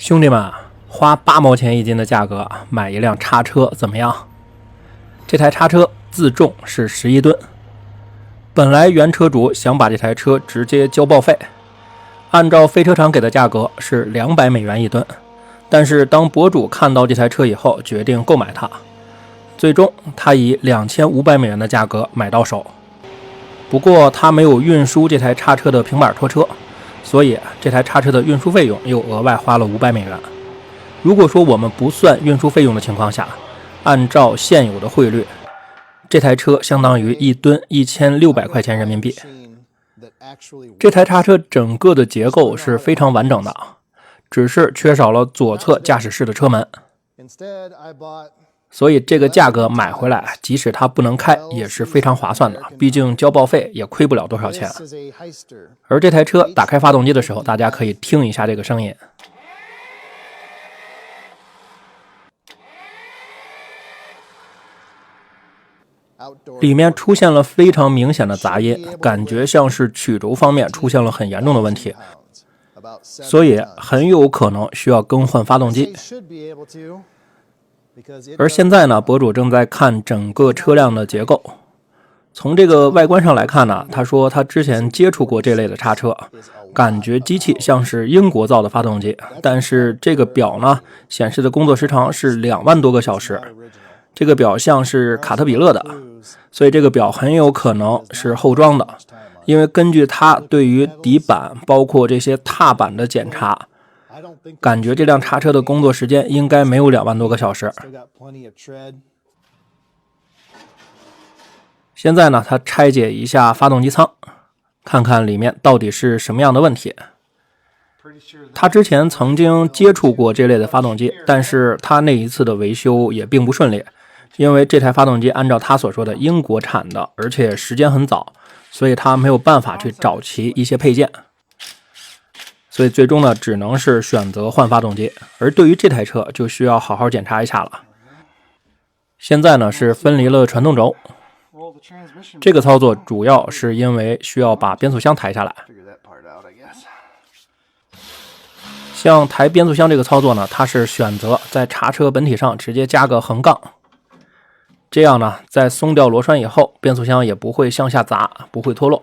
兄弟们，花8毛钱一斤的价格买一辆叉车怎么样？这台叉车自重是11吨。本来原车主想把这台车直接交报废，按照飞车厂给的价格是200美元一吨，但是当博主看到这台车以后，决定购买它，最终他以2500美元的价格买到手。不过他没有运输这台叉车的平板拖车，所以这台叉车的运输费用又额外花了500美元。如果说我们不算运输费用的情况下，按照现有的汇率，这台车相当于1吨1600块钱人民币。这台叉车整个的结构是非常完整的，只是缺少了左侧驾驶室的车门。所以这个价格买回来，即使它不能开也是非常划算的，毕竟交报废也亏不了多少钱。而这台车打开发动机的时候，大家可以听一下这个声音。里面出现了非常明显的杂音，感觉像是曲轴方面出现了很严重的问题，所以很有可能需要更换发动机。而现在呢，博主正在看整个车辆的结构。从这个外观上来看呢，他说他之前接触过这类的叉车，感觉机器像是英国造的发动机，但是这个表呢显示的工作时长是2万多个小时，这个表像是卡特彼勒的，所以这个表很有可能是后装的，因为根据他对于底板包括这些踏板的检查，感觉这辆叉车的工作时间应该没有2万多个小时。现在呢，他拆解一下发动机舱，看看里面到底是什么样的问题。他之前曾经接触过这类的发动机，但是他那一次的维修也并不顺利，因为这台发动机按照他所说的英国产的，而且时间很早，所以他没有办法去找齐一些配件，所以最终呢，只能是选择换发动机。而对于这台车就需要好好检查一下了。现在呢是分离了传动轴，这个操作主要是因为需要把变速箱抬下来。像抬变速箱这个操作呢，它是选择在叉车本体上直接加个横杠，这样呢，在松掉螺栓以后，变速箱也不会向下砸，不会脱落。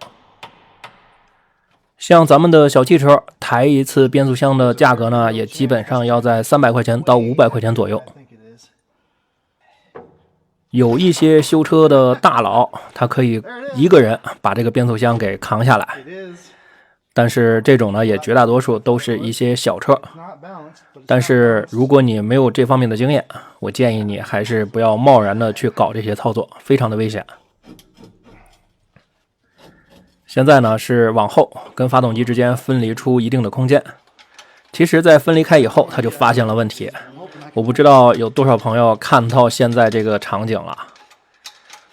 像咱们的小汽车抬一次变速箱的价格呢，也基本上要在300块钱到500块钱左右。有一些修车的大佬，他可以一个人把这个变速箱给扛下来，但是这种呢，也绝大多数都是一些小车。但是如果你没有这方面的经验，我建议你还是不要贸然的去搞这些操作，非常的危险。现在呢是往后跟发动机之间分离出一定的空间，其实在分离开以后，他就发现了问题。我不知道有多少朋友看到现在这个场景了。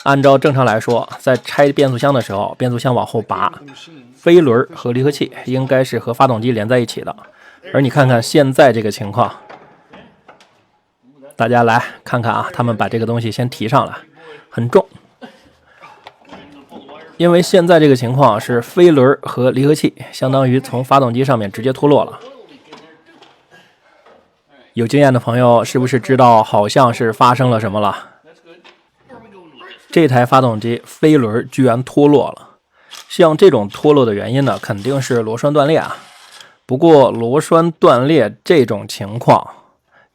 按照正常来说，在拆变速箱的时候，变速箱往后拔，飞轮和离合器应该是和发动机连在一起的。而你看看现在这个情况，大家来看看啊，他们把这个东西先提上来，很重。因为现在这个情况是飞轮和离合器相当于从发动机上面直接脱落了。有经验的朋友是不是知道好像是发生了什么了？这台发动机飞轮居然脱落了。像这种脱落的原因呢，肯定是螺栓断裂啊。不过螺栓断裂这种情况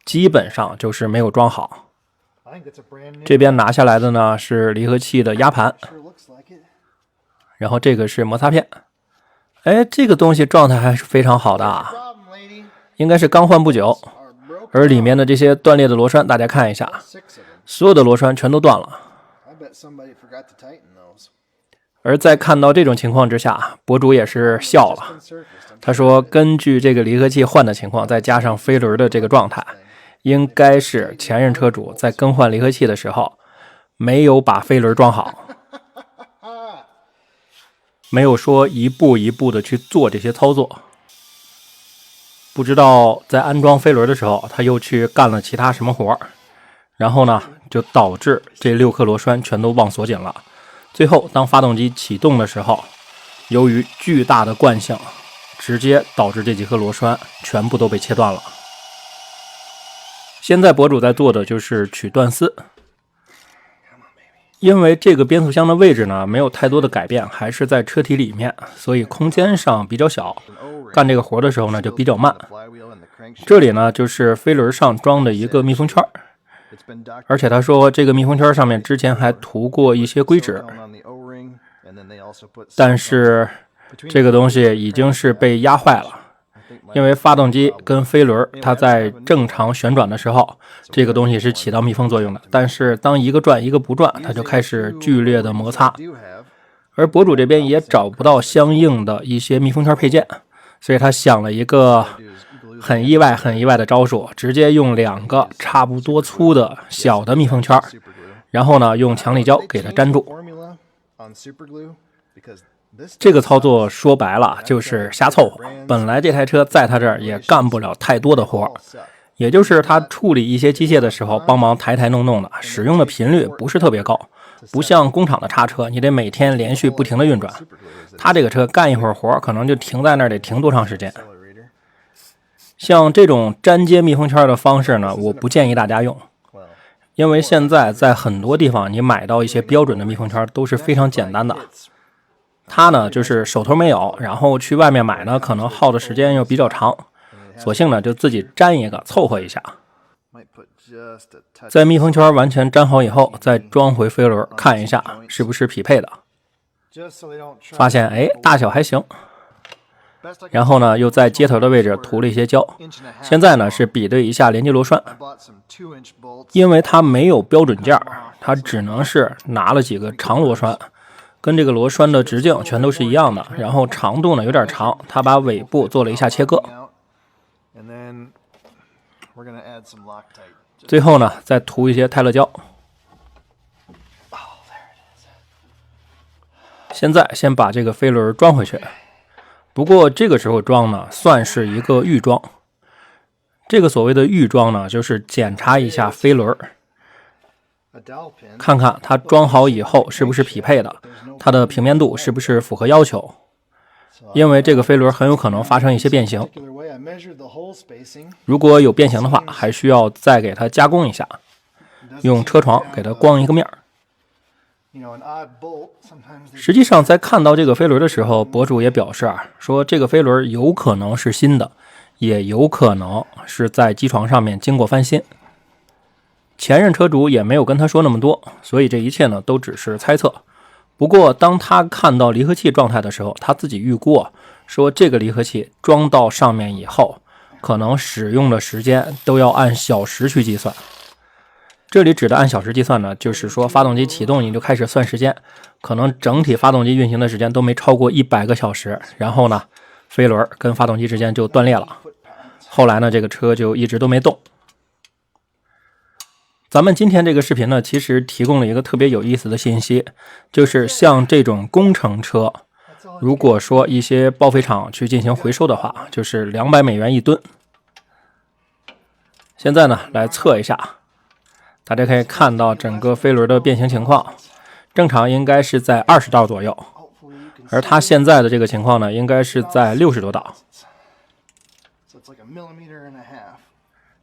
基本上就是没有装好。这边拿下来的呢是离合器的压盘，然后这个是摩擦片。哎，这个东西状态还是非常好的啊，应该是刚换不久。而里面的这些断裂的螺栓，大家看一下，所有的螺栓全都断了。而在看到这种情况之下，博主也是笑了。他说根据这个离合器换的情况，再加上飞轮的这个状态，应该是前任车主在更换离合器的时候没有把飞轮装好，没有说一步一步的去做这些操作。不知道在安装飞轮的时候，他又去干了其他什么活，然后呢，就导致这6颗螺栓全都忘锁紧了。最后，当发动机启动的时候，由于巨大的惯性，直接导致这几颗螺栓全部都被切断了。现在博主在做的就是取断丝，因为这个变速箱的位置呢没有太多的改变，还是在车体里面，所以空间上比较小，干这个活的时候呢就比较慢。这里呢就是飞轮上装的一个密封圈，而且他说这个密封圈上面之前还涂过一些硅脂，但是这个东西已经是被压坏了。因为发动机跟飞轮它在正常旋转的时候，这个东西是起到密封作用的，但是当一个转一个不转，它就开始剧烈的摩擦。而博主这边也找不到相应的一些密封圈配件，所以他想了一个很意外的招数，直接用2个差不多粗的小的密封圈，然后呢用强力胶给它粘住。这个操作说白了就是瞎凑合，本来这台车在他这儿也干不了太多的活，也就是他处理一些机械的时候帮忙抬弄的，使用的频率不是特别高，不像工厂的叉车你得每天连续不停的运转，他这个车干一会儿活可能就停在那儿得停多长时间。像这种粘接密封圈的方式呢，我不建议大家用，因为现在在很多地方你买到一些标准的密封圈都是非常简单的，他呢就是手头没有，然后去外面买呢可能耗的时间又比较长，索性呢就自己粘一个凑合一下。在密封圈完全粘好以后，再装回飞轮看一下是不是匹配的，发现大小还行，然后呢又在接头的位置涂了一些胶。现在呢是比对一下连接螺栓，因为它没有标准件，它只能是拿了几个长螺栓，跟这个螺栓的直径全都是一样的，然后长度呢有点长，它把尾部做了一下切割。最后呢再涂一些泰勒胶。现在先把这个飞轮装回去，不过这个时候装呢算是一个预装。这个所谓的预装呢就是检查一下飞轮，看看它装好以后是不是匹配的，它的平面度是不是符合要求，因为这个飞轮很有可能发生一些变形，如果有变形的话还需要再给它加工一下，用车床给它光一个面。实际上在看到这个飞轮的时候，博主也表示说这个飞轮有可能是新的，也有可能是在机床上面经过翻新。前任车主也没有跟他说那么多，所以这一切呢都只是猜测。不过当他看到离合器状态的时候，他自己预估说这个离合器装到上面以后，可能使用的时间都要按小时去计算。这里指的按小时计算呢，就是说发动机启动你就开始算时间，可能整体发动机运行的时间都没超过100个小时，然后呢飞轮跟发动机之间就断裂了，后来呢这个车就一直都没动。咱们今天这个视频呢其实提供了一个特别有意思的信息，就是像这种工程车，如果说一些报废厂去进行回收的话，就是$200一吨。现在呢来测一下，大家可以看到整个飞轮的变形情况，正常应该是在20道左右，而它现在的这个情况呢应该是在60多道。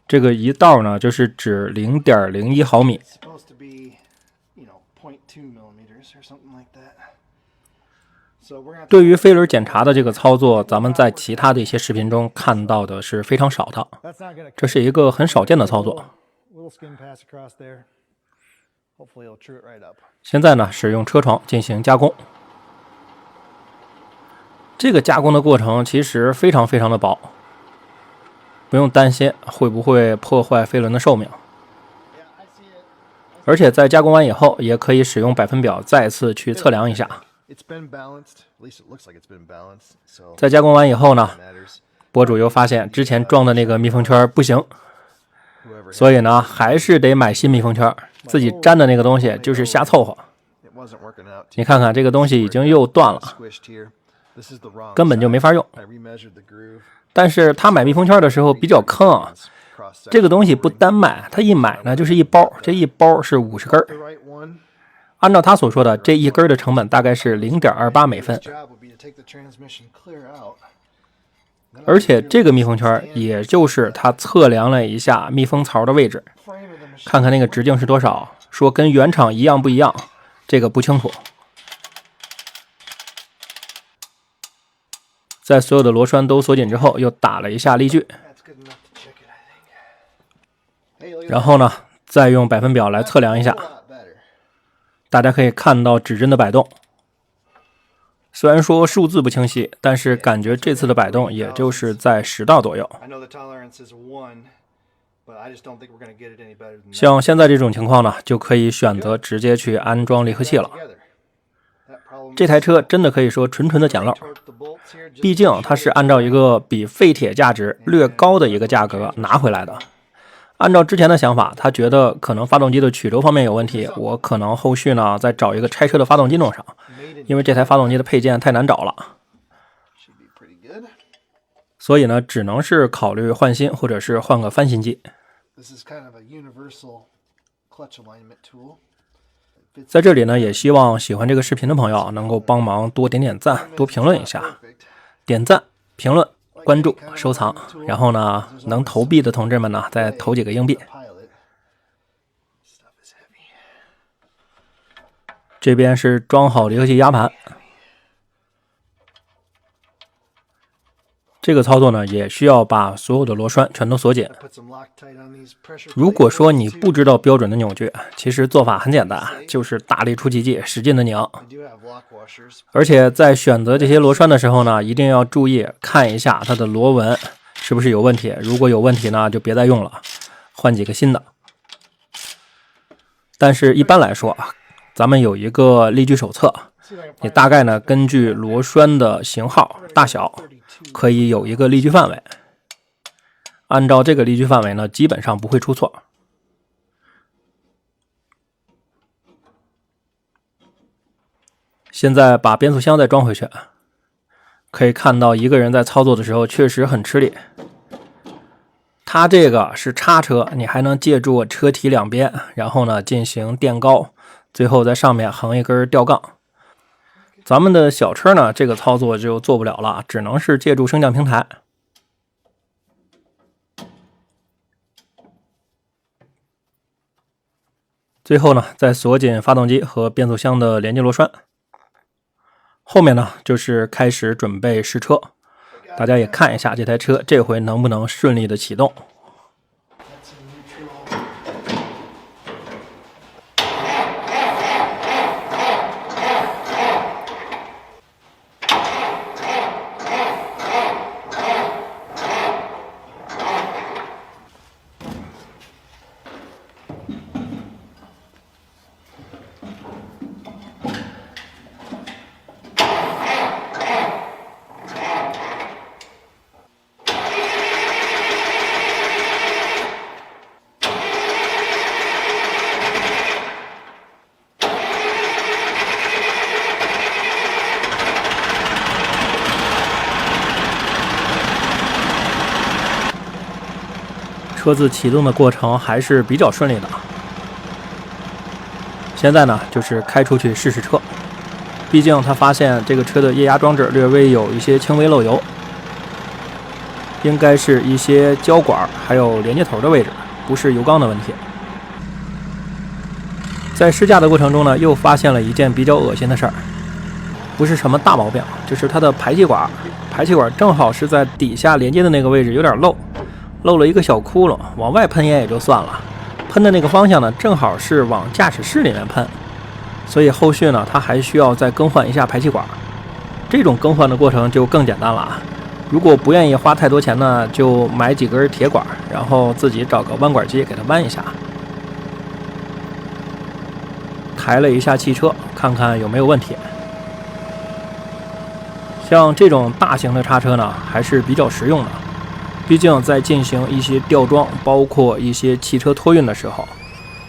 这个一道呢就是指 0.01 毫米。对于飞轮检查的这个操作，咱们在其他的一些视频中看到的是非常少的，这是一个很少见的操作。现在呢使用车床进行加工，这个加工的过程其实非常的薄，不用担心会不会破坏飞轮的寿命，而且在加工完以后也可以使用百分表再次去测量一下。在加工完以后呢，博主又发现之前装的那个密封圈不行，所以呢还是得买新密封圈，自己粘的那个东西就是瞎凑合。你看看这个东西已经又断了，根本就没法用。但是他买密封圈的时候比较坑啊，这个东西不单卖，他一买呢就是一包，这一包是50根。按照他所说的，这一根的成本大概是$0.28。而且这个密封圈也就是他测量了一下密封槽的位置，看看那个直径是多少，说跟原厂一样不一样，这个不清楚。在所有的螺栓都锁紧之后，又打了一下力矩，然后呢，再用百分表来测量一下。大家可以看到指针的摆动，虽然说数字不清晰，但是感觉这次的摆动也就是在10道左右。像现在这种情况呢，就可以选择直接去安装离合器了。这台车真的可以说纯纯的捡漏，毕竟它是按照一个比废铁价值略高的一个价格拿回来的。按照之前的想法，他觉得可能发动机的曲轴方面有问题，我可能后续呢再找一个拆车的发动机弄上，因为这台发动机的配件太难找了。所以呢，只能是考虑换新或者是换个翻新机。在这里呢，也希望喜欢这个视频的朋友能够帮忙多点点赞，多评论一下，点赞、评论、关注、收藏，然后呢，能投币的同志们呢，再投几个硬币。这边是装好离合器压盘，这个操作呢，也需要把所有的螺栓全都锁紧。如果说你不知道标准的扭矩，其实做法很简单，就是大力出奇迹，使劲的拧。而且在选择这些螺栓的时候呢，一定要注意看一下它的螺纹是不是有问题。如果有问题呢，就别再用了，换几个新的。但是一般来说，咱们有一个力矩手册，你大概呢根据螺栓的型号、大小，可以有一个力矩范围。按照这个力矩范围呢，基本上不会出错。现在把变速箱再装回去，可以看到一个人在操作的时候确实很吃力。它这个是叉车，你还能借助车体两边，然后呢进行垫高，最后在上面横一根吊杠。咱们的小车呢，这个操作就做不了了，只能是借助升降平台。最后呢，再锁紧发动机和变速箱的连接螺栓。后面呢，就是开始准备试车。大家也看一下这台车这回能不能顺利的启动。车子启动的过程还是比较顺利的。现在呢，就是开出去试试车。毕竟他发现这个车的液压装置略微有一些轻微漏油，应该是一些胶管还有连接头的位置，不是油缸的问题。在试驾的过程中呢，又发现了一件比较恶心的事儿，不是什么大毛病，就是它的排气管正好是在底下连接的那个位置有点漏了一个小窟窿，往外喷烟也就算了，喷的那个方向呢，正好是往驾驶室里面喷，所以后续呢，它还需要再更换一下排气管。这种更换的过程就更简单了，如果不愿意花太多钱呢，就买几根铁管，然后自己找个弯管机给它弯一下。抬了一下汽车，看看有没有问题。像这种大型的叉车呢，还是比较实用的。毕竟在进行一些吊装，包括一些汽车托运的时候，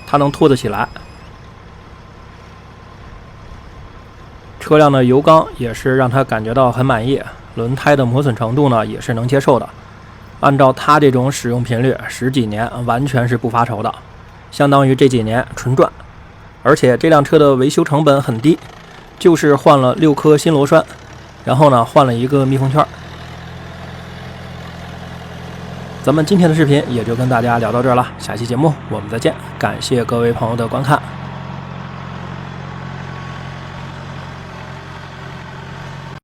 它能拖得起来。车辆的油缸也是让它感觉到很满意，轮胎的磨损程度呢也是能接受的。按照它这种使用频率，10几年完全是不发愁的，相当于这几年纯赚。而且这辆车的维修成本很低，就是换了6颗新螺栓，然后呢换了一个密封圈。咱们今天的视频也就跟大家聊到这儿了，下期节目我们再见，感谢各位朋友的观看。